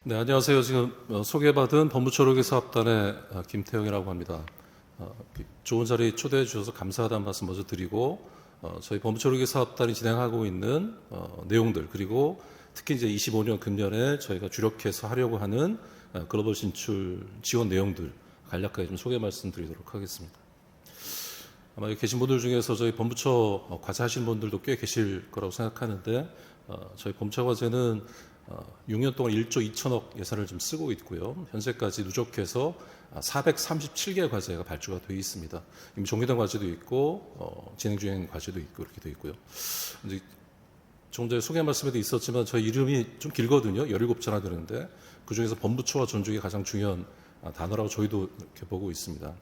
네, 안녕하세요. 지금 소개받은 법무초록의 사업단의 김태형이라고 합니다. 좋은 자리 초대해 주셔서 감사하다는 말씀 먼저 드리고, 저희 법무초록의 사업단이 진행하고 있는 내용들, 그리고 특히 이제 25년 금년에 저희가 주력해서 하려고 하는 글로벌 진출 지원 내용들 간략하게 좀 소개 말씀드리도록 하겠습니다. 아마 여기 계신 분들 중에서 저희 법무처 과제 하시는 분들도 꽤 계실 거라고 생각하는데, 저희 법무처 과제는 6년 동안 1조 2천억 예산을 좀 쓰고 있고요. 현재까지 누적해서 437개 과제가 발주가 되어 있습니다. 이미 종료된 과제도 있고 진행 중인 과제도 있고 이렇게 되어 있고요. 이제 조금 전에 소개 말씀에도 있었지만 저희 이름이 좀 길거든요. 17자나 되는데 그중에서 법무처와 전족이 가장 중요한 단어라고 저희도 이렇게 보고 있습니다.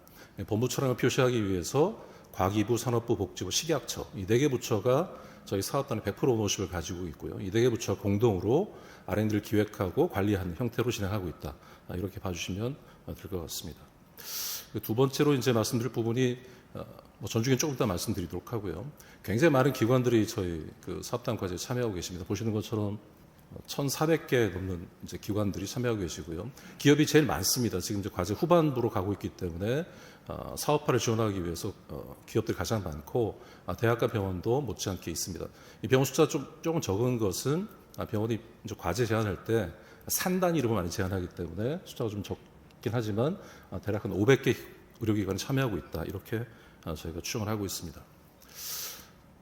법무처랑을 표시하기 위해서 과기부, 산업부, 복지부, 식약처 이 4개 부처가 저희 사업단의 100% 오너십을 가지고 있고요. 이 4개 부처가 공동으로 R&D를 기획하고 관리하는 형태로 진행하고 있다. 이렇게 봐주시면 될 것 같습니다. 두 번째로 이제 말씀드릴 부분이 전중에 조금 이따 말씀드리도록 하고요. 굉장히 많은 기관들이 저희 그 사업단 과제에 참여하고 계십니다. 보시는 것처럼 1,400개 넘는 이제 기관들이 참여하고 계시고요. 기업이 제일 많습니다. 지금 이제 과제 후반부로 가고 있기 때문에 사업화를 지원하기 위해서 기업들이 가장 많고 대학과 병원도 못지않게 있습니다. 이 병원 숫자 조금 적은 것은 병원이 이제 과제 제안할 때 산 단위로 많이 제안하기 때문에 숫자가 좀 적긴 하지만 대략 한 500개 의료기관이 참여하고 있다. 이렇게 저희가 추정을 하고 있습니다.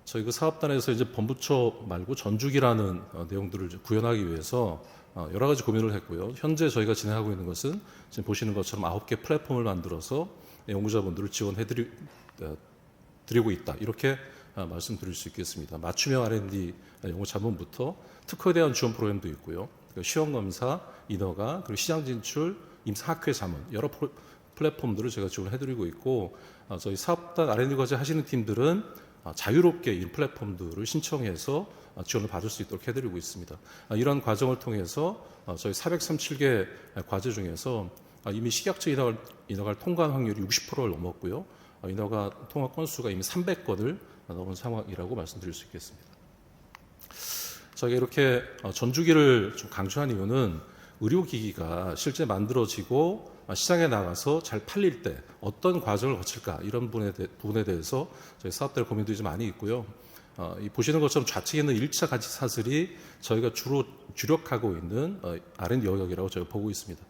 저희 그 사업단에서 이제 본부처 말고 전주기라는 내용들을 구현하기 위해서 여러 가지 고민을 했고요. 현재 저희가 진행하고 있는 것은 지금 보시는 것처럼 9개 플랫폼을 만들어서 연구자분들을 드리고 있다. 이렇게 말씀드릴 수 있겠습니다. 맞춤형 R&D 연구 자문부터 특허에 대한 지원 프로그램도 있고요. 시험검사, 인허가, 그리고 시장 진출, 임상학회 자문 여러 플랫폼들을 제가 지원해드리고 있고 저희 사업단 R&D 과제 하시는 팀들은 자유롭게 이 플랫폼들을 신청해서 지원을 받을 수 있도록 해드리고 있습니다. 이런 과정을 통해서 저희 437개 과제 중에서 이미 식약처 인허가를 통과한 확률이 60%를 넘었고요. 인허가 통과 건수가 이미 300건을 넘은 상황이라고 말씀드릴 수 있겠습니다. 저희가 이렇게 전주기를 좀 강조한 이유는 의료기기가 실제 만들어지고 시장에 나가서 잘 팔릴 때 어떤 과정을 거칠까 이런 부분에 대해서 저희 사업들 고민도 좀 많이 있고요. 보시는 것처럼 좌측에 있는 1차 가치 사슬이 저희가 주로 주력하고 있는 R&D 영역이라고 저희가 보고 있습니다.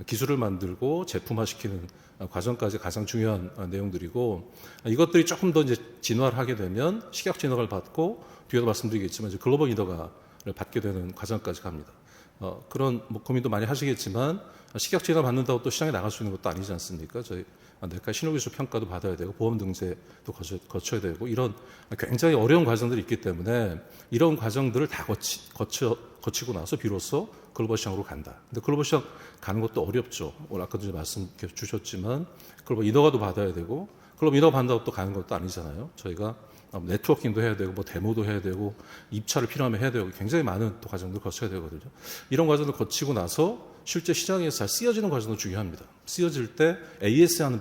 기술을 만들고 제품화시키는 과정까지 가장 중요한 내용들이고 이것들이 조금 더 이제 진화를 하게 되면 식약처 인허가를 받고 뒤에도 말씀드리겠지만 이제 글로벌 인허가를 받게 되는 과정까지 갑니다. 그런 고민도 많이 하시겠지만 식약처 인허가 받는다고 또 시장에 나갈 수 있는 것도 아니지 않습니까? 저희 내과 신호기술 평가도 받아야 되고 보험 등재도 거쳐야 되고 이런 굉장히 어려운 과정들이 있기 때문에 이런 과정들을 다 거치고 나서 비로소 글로벌 시장으로 간다. 근데 글로벌 시장 가는 것도 어렵죠. 오늘 아까도 말씀 주셨지만 글로벌 인허가도 받아야 되고 글로벌 인허가 받는다고 또 가는 것도 아니잖아요. 저희가 네트워킹도 해야 되고 데모도 해야 되고 입찰을 필요하면 해야 되고 굉장히 많은 또 과정들을 거쳐야 되거든요. 이런 과정을 거치고 나서 실제 시장에서 잘 쓰여지는 과정도 중요합니다. 쓰여질 때 AS 하는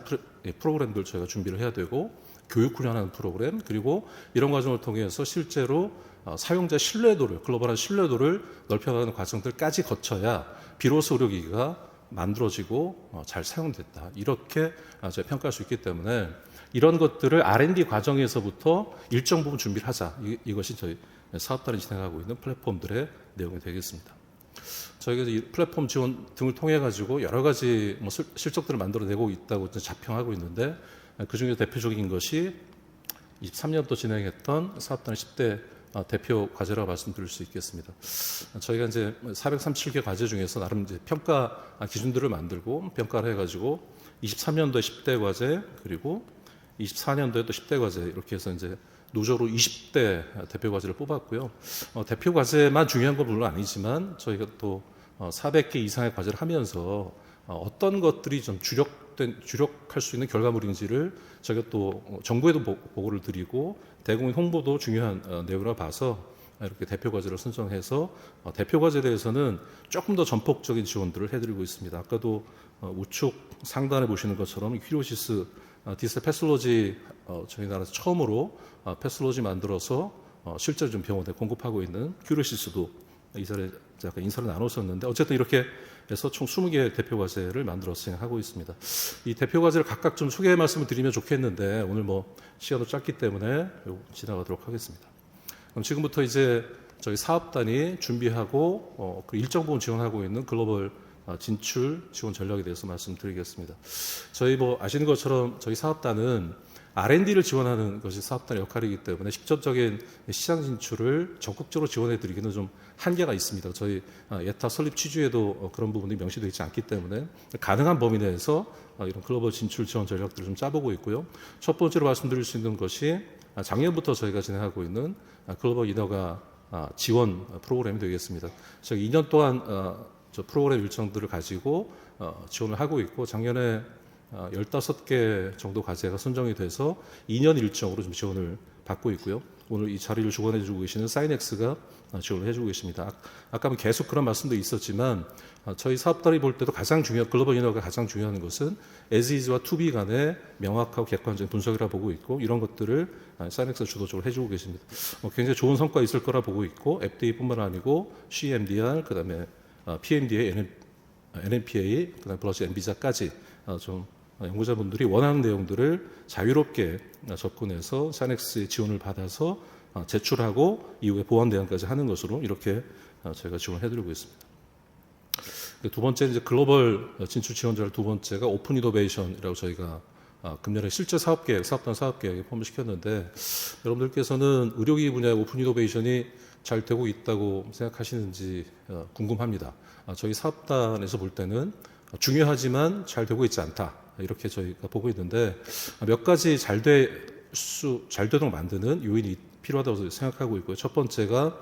프로그램들 저희가 준비를 해야 되고 교육 훈련하는 프로그램 그리고 이런 과정을 통해서 실제로 사용자 신뢰도를 글로벌한 신뢰도를 넓혀가는 과정들까지 거쳐야 비로소 의료기기가 만들어지고 잘 사용됐다. 이렇게 저희 평가할 수 있기 때문에 이런 것들을 R&D 과정에서부터 일정 부분 준비를 하자. 이것이 저희 사업단이 진행하고 있는 플랫폼들의 내용이 되겠습니다. 저희가 이 플랫폼 지원 등을 통해 가지고 여러 가지 실적들을 만들어내고 있다고 자평하고 있는데 그중에 대표적인 것이 23년도 진행했던 사업단의 10대 대표 과제라고 말씀드릴 수 있겠습니다. 저희가 이제 437개 과제 중에서 나름 이제 평가 기준들을 만들고 평가를 해가지고 23년도에 10대 과제 그리고 24년도에 또 10대 과제 이렇게 해서 이제 누적으로 20대 대표 과제를 뽑았고요. 대표 과제만 중요한 건 물론 아니지만 저희가 또 400개 이상의 과제를 하면서 어떤 것들이 좀 주력할 수 있는 결과물인지를 저희가 또 정부에도 보고를 드리고 대국민 홍보도 중요한 내용이라 봐서 이렇게 대표 과제를 선정해서 대표 과제에 대해서는 조금 더 전폭적인 지원들을 해드리고 있습니다. 아까도 우측 상단에 보시는 것처럼 퀴로시스 디스 패솔로지 저희 나라에서 처음으로 패솔로지 만들어서 실제로 좀 병원에 공급하고 있는 퀴로시스도 이전에 약간 인사를 나눴었는데 어쨌든 이렇게 해서 총 20개 대표 과제를 만들어서 진행하고 있습니다. 이 대표 과제를 각각 좀 소개 말씀을 드리면 좋겠는데 오늘 뭐 시간도 짧기 때문에 지나가도록 하겠습니다. 그럼 지금부터 이제 저희 사업단이 준비하고 그 일정 부분 지원하고 있는 글로벌 진출 지원 전략에 대해서 말씀드리겠습니다. 저희 뭐 아시는 것처럼 저희 사업단은 R&D를 지원하는 것이 사업단의 역할이기 때문에 직접적인 시장 진출을 적극적으로 지원해 드리기는 좀 한계가 있습니다. 저희 예타 설립 취지에도 그런 부분이 명시되어 있지 않기 때문에 가능한 범위 내에서 이런 글로벌 진출 지원 전략들을 좀 짜보고 있고요. 첫 번째로 말씀드릴 수 있는 것이 작년부터 저희가 진행하고 있는 글로벌 이너가 지원 프로그램이 되겠습니다. 저희 2년 동안 저 프로그램 일정들을 가지고 지원을 하고 있고 작년에 15개 정도 과제가 선정이 돼서 2년 일정으로 좀 지원을 받고 있고요. 오늘 이 자리를 주관해 주고 계시는 사이넥스가 지원을 해주고 계십니다. 아까 계속 그런 말씀도 있었지만 저희 사업단이 볼 때도 가장 중요한 글로벌 인허가 가장 중요한 것은 as is와 to be 간의 명확하고 객관적인 분석이라 보고 있고 이런 것들을 사이넥스가 주도적으로 해주고 계십니다. 굉장히 좋은 성과 있을 거라 보고 있고 FDA뿐만 아니고 CMDR 그다음에 PMDA, NMPA 그다음에 플러스 엔비자까지 좀 연구자분들이 원하는 내용들을 자유롭게 접근해서 사이넥스의 지원을 받아서 제출하고 이후에 보완 대응까지 하는 것으로 이렇게 저희가 지원을 해드리고 있습니다. 두 번째 이제 글로벌 진출 지원자를 두 번째가 오픈 이노베이션이라고 저희가 금년에 실제 사업계획, 사업단 사업계획에 포함을 시켰는데 여러분들께서는 의료기기 분야의 오픈 이노베이션이 잘 되고 있다고 생각하시는지 궁금합니다. 저희 사업단에서 볼 때는 중요하지만 잘 되고 있지 않다. 이렇게 저희가 보고 있는데 몇 가지 잘 되도록 만드는 요인이 필요하다고 생각하고 있고요. 첫 번째가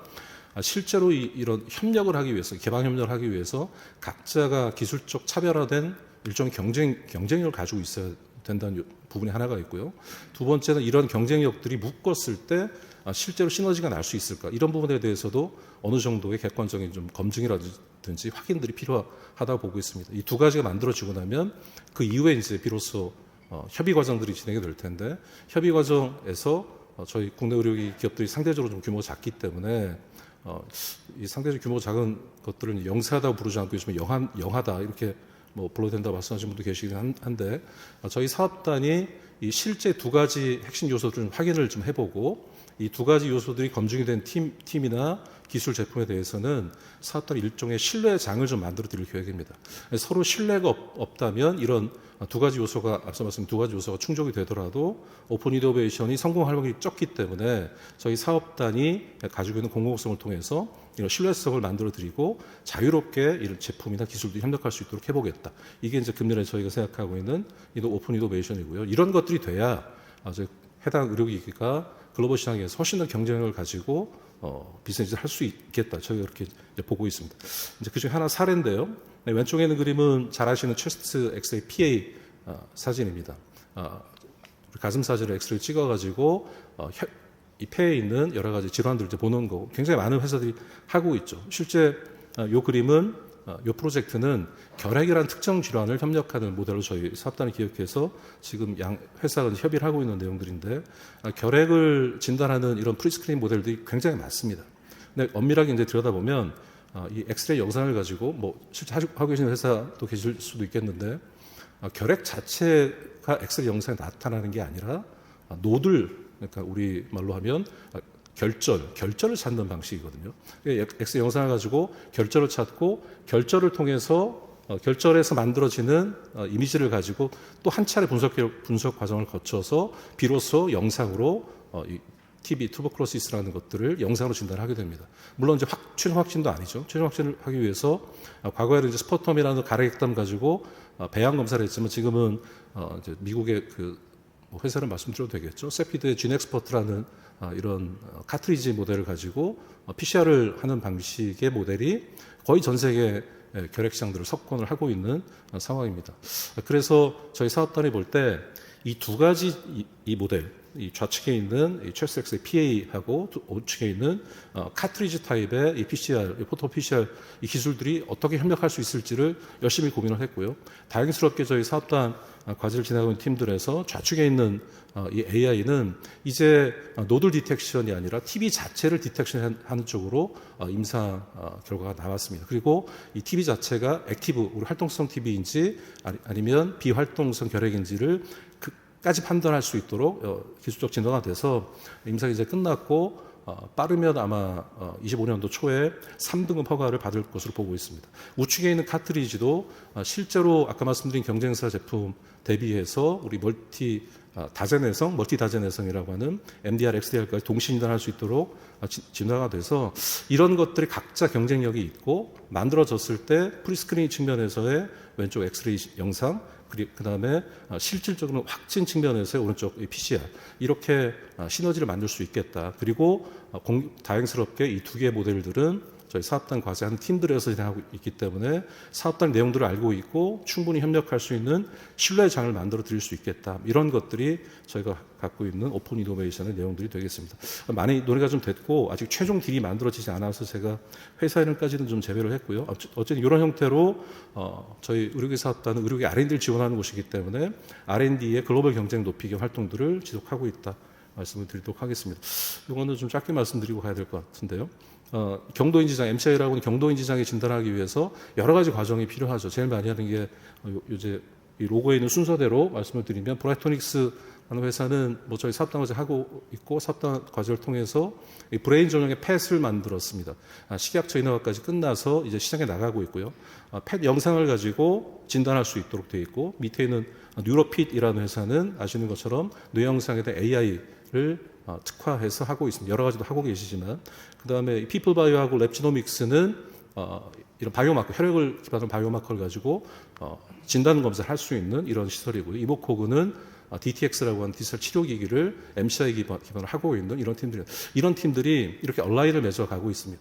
실제로 이런 협력을 하기 위해서, 개방 협력을 하기 위해서 각자가 기술적 차별화된 일종의 경쟁력을 가지고 있어야 된다는 부분이 하나가 있고요. 두 번째는 이런 경쟁력들이 묶었을 때 실제로 시너지가 날 수 있을까 이런 부분에 대해서도 어느 정도의 객관적인 좀 검증이라든지 확인들이 필요하다고 보고 있습니다. 이 두 가지가 만들어지고 나면 그 이후에 이제 비로소 협의 과정들이 진행이 될 텐데 협의 과정에서 저희 국내 의료기 기업들이 상대적으로 좀 규모가 작기 때문에 이 상대적으로 규모가 작은 것들은 영세하다고 부르지 않고 요즘에 영하다 이렇게 뭐 불러야 된다고 말씀하신 분도 계시긴 한데 저희 사업단이 이 실제 두 가지 핵심 요소들을 좀 확인을 좀 해보고 이 두 가지 요소들이 검증이 된 팀이나 기술 제품에 대해서는 사업단이 일종의 신뢰의 장을 좀 만들어 드릴 계획입니다. 서로 신뢰가 없다면 이런 두 가지 요소가 앞서 말씀드린 두 가지 요소가 충족이 되더라도 오픈 이노베이션이 성공할 확률이 적기 때문에 저희 사업단이 가지고 있는 공공성을 통해서 이런 신뢰성을 만들어 드리고 자유롭게 이런 제품이나 기술도 협력할 수 있도록 해보겠다. 이게 이제 금년에 저희가 생각하고 있는 오픈 이노베이션이고요. 이런 것들이 돼야 해당 의료기기가 글로벌 시장에서 훨씬 더 경쟁력을 가지고 비즈니스를 할 수 있겠다. 저희가 그렇게 보고 있습니다. 이제 그중에 하나 사례인데요. 네, 왼쪽에 있는 그림은 잘 아시는 체스트 엑스레이 PA 사진입니다. 가슴 사진을 엑스레이 찍어가지고 이 폐에 있는 여러 가지 질환들을 이제 보는 거 굉장히 많은 회사들이 하고 있죠. 실제 이 그림은 이 프로젝트는 결핵이라는 특정 질환을 협력하는 모델로 저희 사업단이 기획해서 지금 양 회사가 협의를 하고 있는 내용들인데 결핵을 진단하는 이런 프리스크린 모델들이 굉장히 많습니다. 근데 엄밀하게 이제 들여다보면 이 엑스레이 영상을 가지고 뭐 실제 하고 계시는 회사도 계실 수도 있겠는데 결핵 자체가 엑스레이 영상에 나타나는 게 아니라 노들 그러니까 우리 말로 하면 결절을 찾는 방식이거든요. 엑스레이 영상을 가지고 결절을 찾고 결절을 통해서 결절에서 만들어지는 이미지를 가지고 또 한 차례 분석 과정을 거쳐서 비로소 영상으로 TB, 투버클로시스라는 것들을 영상으로 진단을 하게 됩니다. 물론 이제 최종 확진도 아니죠. 최종 확진을 하기 위해서 과거에는 이제 스포텀이라는 가래액담 가지고 배양 검사를 했지만 지금은 이제 미국의 회사를 말씀드려도 되겠죠. 세피드의 진엑스퍼트라는 이런 카트리지 모델을 가지고 PCR을 하는 방식의 모델이 거의 전 세계 결핵 시장들을 석권을 하고 있는 상황입니다. 그래서 저희 사업단이 볼 때 이 두 가지 이 모델, 이 좌측에 있는 이 최스X의 PA하고 우측에 있는 카트리지 타입의 이 PCR, 이 포토 PCR 이 기술들이 어떻게 협력할 수 있을지를 열심히 고민을 했고요. 다행스럽게 저희 사업단 과제를 진행하고 있는 팀들에서 좌측에 있는 이 AI는 이제 노들 디텍션이 아니라 TV 자체를 디텍션하는 쪽으로 임상 결과가 나왔습니다. 그리고 이 TV 자체가 액티브, 우리 활동성 TV인지 아니면 비활동성 결핵인지를 까지 판단할 수 있도록 기술적 진화가 돼서 임상이 이제 끝났고 빠르면 아마 25년도 초에 3등급 허가를 받을 것으로 보고 있습니다. 우측에 있는 카트리지도 실제로 아까 말씀드린 경쟁사 제품 대비해서 우리 멀티 다제내성이라고 하는 MDR, XDR까지 동시 진단할 수 있도록 진화가 돼서 이런 것들이 각자 경쟁력이 있고 만들어졌을 때 프리스크리닝 측면에서의 왼쪽 엑스레이 영상, 그 다음에 실질적으로 확진 측면에서의 오른쪽 PCR 이렇게 시너지를 만들 수 있겠다. 그리고 다행스럽게 이 두 개의 모델들은 저희 사업단 과제하는 팀들에서 진행하고 있기 때문에 사업단 내용들을 알고 있고 충분히 협력할 수 있는 신뢰의 장을 만들어 드릴 수 있겠다. 이런 것들이 저희가 갖고 있는 오픈 이노베이션의 내용들이 되겠습니다. 많이 논의가 좀 됐고 아직 최종 딜이 만들어지지 않아서 제가 회사 이름까지는 좀 제외를 했고요. 어쨌든 이런 형태로 저희 의료기 사업단은 의료기 R&D를 지원하는 곳이기 때문에 R&D의 글로벌 경쟁 높이기 활동들을 지속하고 있다. 말씀을 드리도록 하겠습니다. 이거는 좀 짧게 말씀드리고 가야 될 것 같은데요. 경도인지장, MCI라고 하는 경도인지장에 진단하기 위해서 여러 가지 과정이 필요하죠. 제일 많이 하는 게 요새 이 로고에 있는 순서대로 말씀을 드리면 브라이토닉스라는 회사는 뭐 저희 사업단 과제 하고 있고 사업단 과제를 통해서 이 브레인 전용의 펫을 만들었습니다. 식약처 인허가까지 끝나서 이제 시장에 나가고 있고요. 펫 영상을 가지고 진단할 수 있도록 되어 있고 밑에 있는 뉴로핏이라는 회사는 아시는 것처럼 뇌 영상에 대한 AI를 특화해서 하고 있습니다. 여러 가지도 하고 계시지만 그 다음에 피플바이오하고 랩지노믹스는 이런 바이오마커, 혈액을 기반으로 바이오마커를 가지고 진단 검사를 할 수 있는 이런 시설이고요. 이모코그는 DTX라고 하는 디지털 치료기기를 MCI 기반으로 하고 있는 이런 팀들이 이렇게 온라인을 맺어 가고 있습니다.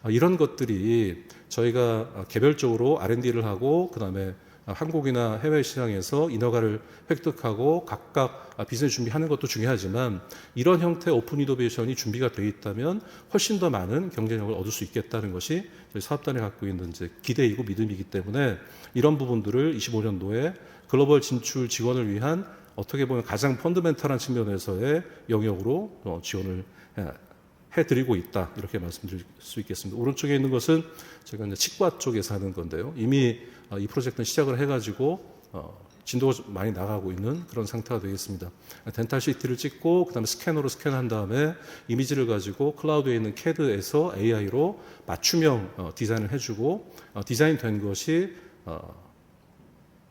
이런 것들이 저희가 개별적으로 R&D를 하고 그 다음에 한국이나 해외 시장에서 인허가를 획득하고 각각 비즈니스 준비하는 것도 중요하지만 이런 형태의 오픈 이노베이션이 준비가 되어 있다면 훨씬 더 많은 경쟁력을 얻을 수 있겠다는 것이 저희 사업단이 갖고 있는 이제 기대이고 믿음이기 때문에 이런 부분들을 25년도에 글로벌 진출 지원을 위한 어떻게 보면 가장 펀더멘탈한 측면에서의 영역으로 지원을 해드리고 있다 이렇게 말씀드릴 수 있겠습니다. 오른쪽에 있는 것은 제가 이제 치과 쪽에서 하는 건데요. 이미 이 프로젝트는 시작을 해가지고 진도가 많이 나가고 있는 그런 상태가 되겠습니다. 덴탈 CT를 찍고 그다음에 스캐너로 스캔한 다음에 이미지를 가지고 클라우드에 있는 CAD에서 AI로 맞춤형 디자인을 해주고 디자인된 것이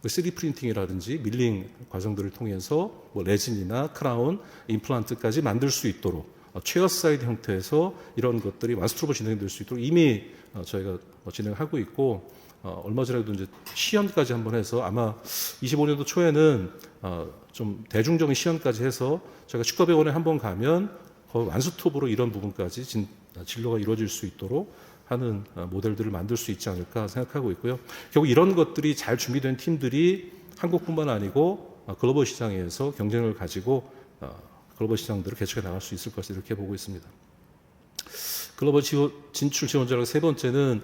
3D 프린팅이라든지 밀링 과정들을 통해서 뭐 레진이나 크라운, 임플란트까지 만들 수 있도록 체어사이드 형태에서 이런 것들이 완스트로브 진행될 수 있도록 이미 저희가 진행하고 있고 얼마 전에도 이제 시연까지 한번 해서 아마 25년도 초에는 좀 대중적인 시연까지 해서 저희가 치과병원에 한번 가면 거의 완스톱으로 이런 부분까지 진료가 이루어질 수 있도록 하는 모델들을 만들 수 있지 않을까 생각하고 있고요. 결국 이런 것들이 잘 준비된 팀들이 한국뿐만 아니고 글로벌 시장에서 경쟁을 가지고 글로벌 시장들을 개척해 나갈 수 있을 것을 이렇게 보고 있습니다. 글로벌 진출 지원자라고 세 번째는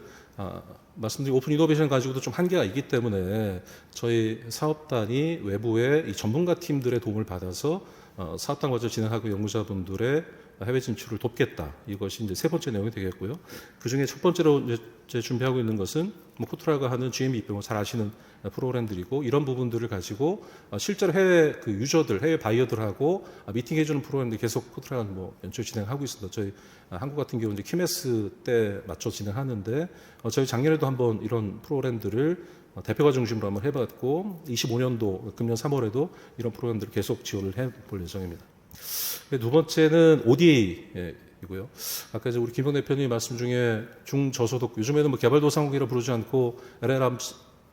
말씀드린 오픈 이노베이션 가지고도 좀 한계가 있기 때문에 저희 사업단이 외부의 이 전문가 팀들의 도움을 받아서 사업단 과제를 진행하고 연구자분들의 해외 진출을 돕겠다. 이것이 이제 세 번째 내용이 되겠고요. 그 중에 첫 번째로 이제 준비하고 있는 것은 뭐 코트라가 하는 GME 입병 잘 아시는 프로그램들이고 이런 부분들을 가지고 실제로 해외 그 유저들, 해외 바이어들하고 미팅해주는 프로그램들 계속 코트라가 뭐 연출 진행하고 있습니다. 저희 한국 같은 경우 이제 키메스 때 맞춰 진행하는데 저희 작년에도 한번 이런 프로그램들을 대표가 중심으로 한번 해봤고 25년도 금년 3월에도 이런 프로그램들을 계속 지원을 해볼 예정입니다. 두 번째는 ODA이고요. 아까 이제 우리 김용 대표님 말씀 중에 중저소득, 요즘에는 뭐 개발도상국이라 부르지 않고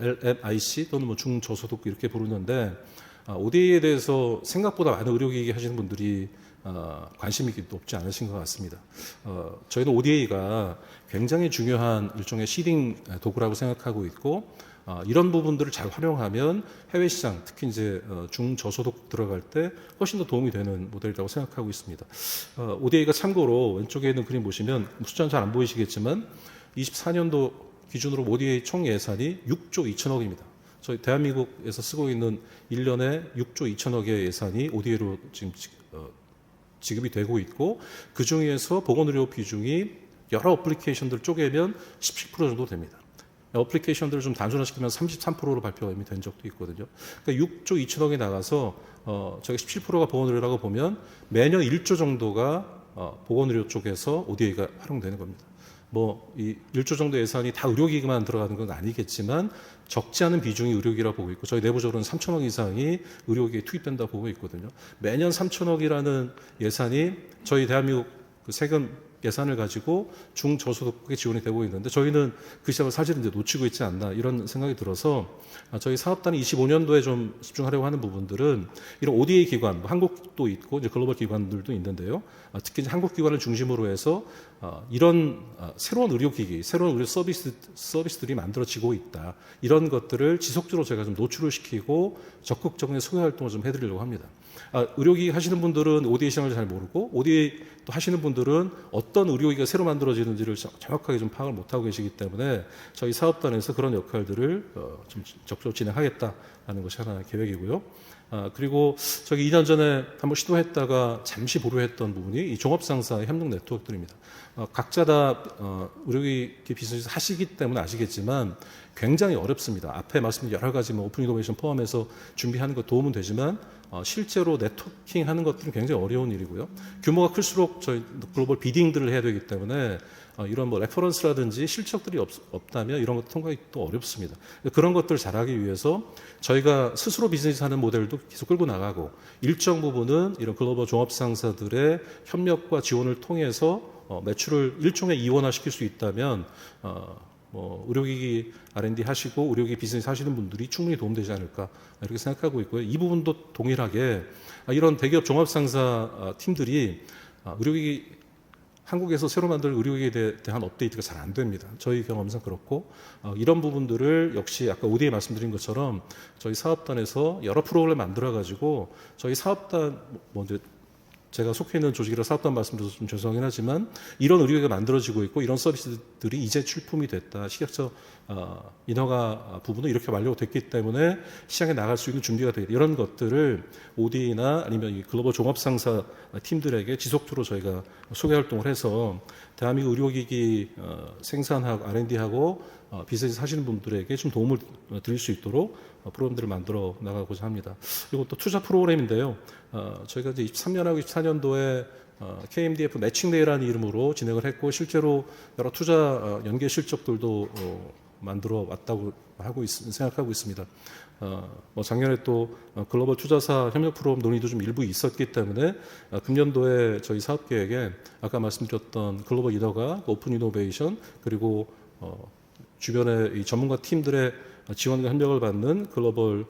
LMIC 또는 뭐 중저소득 이렇게 부르는데 ODA에 대해서 생각보다 많은 의료기기 하시는 분들이 관심이 높지 않으신 것 같습니다. 저희는 ODA가 굉장히 중요한 일종의 시딩 도구라고 생각하고 있고 이런 부분들을 잘 활용하면 해외 시장, 특히 이제 중저소득 들어갈 때 훨씬 더 도움이 되는 모델이라고 생각하고 있습니다. ODA가 참고로 왼쪽에 있는 그림 보시면 숫자는 잘 안 보이시겠지만 24년도 기준으로 ODA 총 예산이 6조 2천억입니다. 저희 대한민국에서 쓰고 있는 1년에 6조 2천억의 예산이 ODA로 지금 지급이 되고 있고, 그 중에서 보건의료 비중이 여러 어플리케이션들 쪼개면 17% 정도 됩니다. 어플리케이션들을 좀 단순화시키면 33%로 발표가 이미 된 적도 있거든요. 그러니까 6조 2천억이 나가서 저희 17%가 보건의료라고 보면 매년 1조 정도가 보건의료 쪽에서 ODA가 활용되는 겁니다. 이 1조 정도 예산이 다 의료기기만 들어가는 건 아니겠지만 적지 않은 비중이 의료기라 보고 있고, 저희 내부적으로는 3천억 이상이 의료기에 투입된다 보고 있거든요. 매년 3천억이라는 예산이 저희 대한민국 그 세금 예산을 가지고 중저소득국에 지원이 되고 있는데, 저희는 그 시장을 사실은 이제 놓치고 있지 않나 이런 생각이 들어서 저희 사업단이 25년도에 좀 집중하려고 하는 부분들은 이런 ODA 기관, 한국도 있고 이제 글로벌 기관들도 있는데요. 특히 이제 한국 기관을 중심으로 해서 이런 새로운 의료기기, 새로운 의료 서비스들이 만들어지고 있다. 이런 것들을 지속적으로 제가 좀 노출을 시키고 적극적인 소개 활동을 좀 해드리려고 합니다. 의료기기 하시는 분들은 ODA 시장을 잘 모르고, ODA 또 하시는 분들은 어떤 의료기기가 새로 만들어지는지를 정확하게 좀 파악을 못하고 계시기 때문에 저희 사업단에서 그런 역할들을 좀 적극적으로 진행하겠다는 것이 하나의 계획이고요. 그리고 저기 2년 전에 한번 시도했다가 잠시 보류했던 부분이 이 종합상사 협력 네트워크들입니다. 각자 다 의료기기 비즈니스 하시기 때문에 아시겠지만 굉장히 어렵습니다. 앞에 말씀드린 여러 가지 오픈 이노베이션 포함해서 준비하는 것 도움은 되지만 실제로 네트워킹 하는 것들은 굉장히 어려운 일이고요. 규모가 클수록 저희 글로벌 비딩들을 해야 되기 때문에 이런 레퍼런스라든지 실적들이 없다면 이런 것 통과하기 또 어렵습니다. 그런 것들을 잘하기 위해서 저희가 스스로 비즈니스 하는 모델도 계속 끌고 나가고, 일정 부분은 이런 글로벌 종합상사들의 협력과 지원을 통해서 매출을 일종의 이원화시킬 수 있다면 의료기기 R&D 하시고 의료기기 비즈니스 하시는 분들이 충분히 도움되지 않을까 이렇게 생각하고 있고요. 이 부분도 동일하게 이런 대기업 종합상사 팀들이 의료기기 한국에서 새로 만들 의료기기에 대한 업데이트가 잘 안 됩니다. 저희 경험상 그렇고, 이런 부분들을 역시 아까 ODA 말씀드린 것처럼 저희 사업단에서 여러 프로그램을 만들어 가지고 저희 사업단 이제 제가 속해 있는 조직이라 사업단 말씀드려서 좀 죄송하긴 하지만 이런 의료기기가 만들어지고 있고 이런 서비스들이 이제 출품이 됐다. 식약처 인허가 부분은 이렇게 완료가 됐기 때문에 시장에 나갈 수 있는 준비가 되겠다. 이런 것들을 ODA나 아니면 이 글로벌 종합상사 팀들에게 지속적으로 저희가 소개 활동을 해서 대한민국 의료기기 생산하고 R&D하고 비즈니스 하시는 분들에게 좀 도움을 드릴 수 있도록 프로그램들을 만들어 나가고자 합니다. 그리고 또 투자 프로그램인데요. 저희가 이제 23년하고 24년도에 KMDF 매칭데이라는 이름으로 진행을 했고, 실제로 여러 투자 연계 실적들도 만들어 왔다고 생각하고 있습니다. 작년에 또 글로벌 투자사 협력 프로그램 논의도 좀 일부 있었기 때문에 금년도에 저희 사업 계획에 아까 말씀드렸던 글로벌 리더가 오픈 이노베이션, 그리고 주변의 이 전문가 팀들의 지원과 협력을 받는 글로벌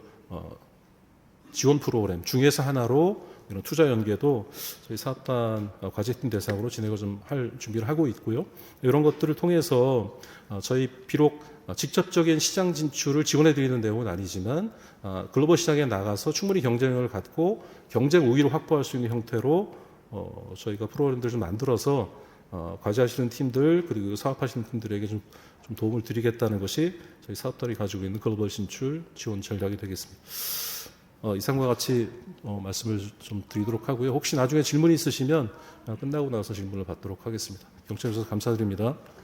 지원 프로그램 중에서 하나로 이런 투자 연계도 저희 사업단 과제팀 대상으로 진행을 좀 할 준비를 하고 있고요. 이런 것들을 통해서 저희 비록 직접적인 시장 진출을 지원해 드리는 내용은 아니지만 글로벌 시장에 나가서 충분히 경쟁력을 갖고 경쟁 우위를 확보할 수 있는 형태로 저희가 프로그램들을 좀 만들어서 과제하시는 팀들 그리고 사업하시는 팀들에게 좀 도움을 드리겠다는 것이 저희 사업단이 가지고 있는 글로벌 진출 지원 전략이 되겠습니다. 이상과 같이 말씀을 좀 드리도록 하고요. 혹시 나중에 질문이 있으시면 끝나고 나서 질문을 받도록 하겠습니다. 경청해 주셔서 감사드립니다.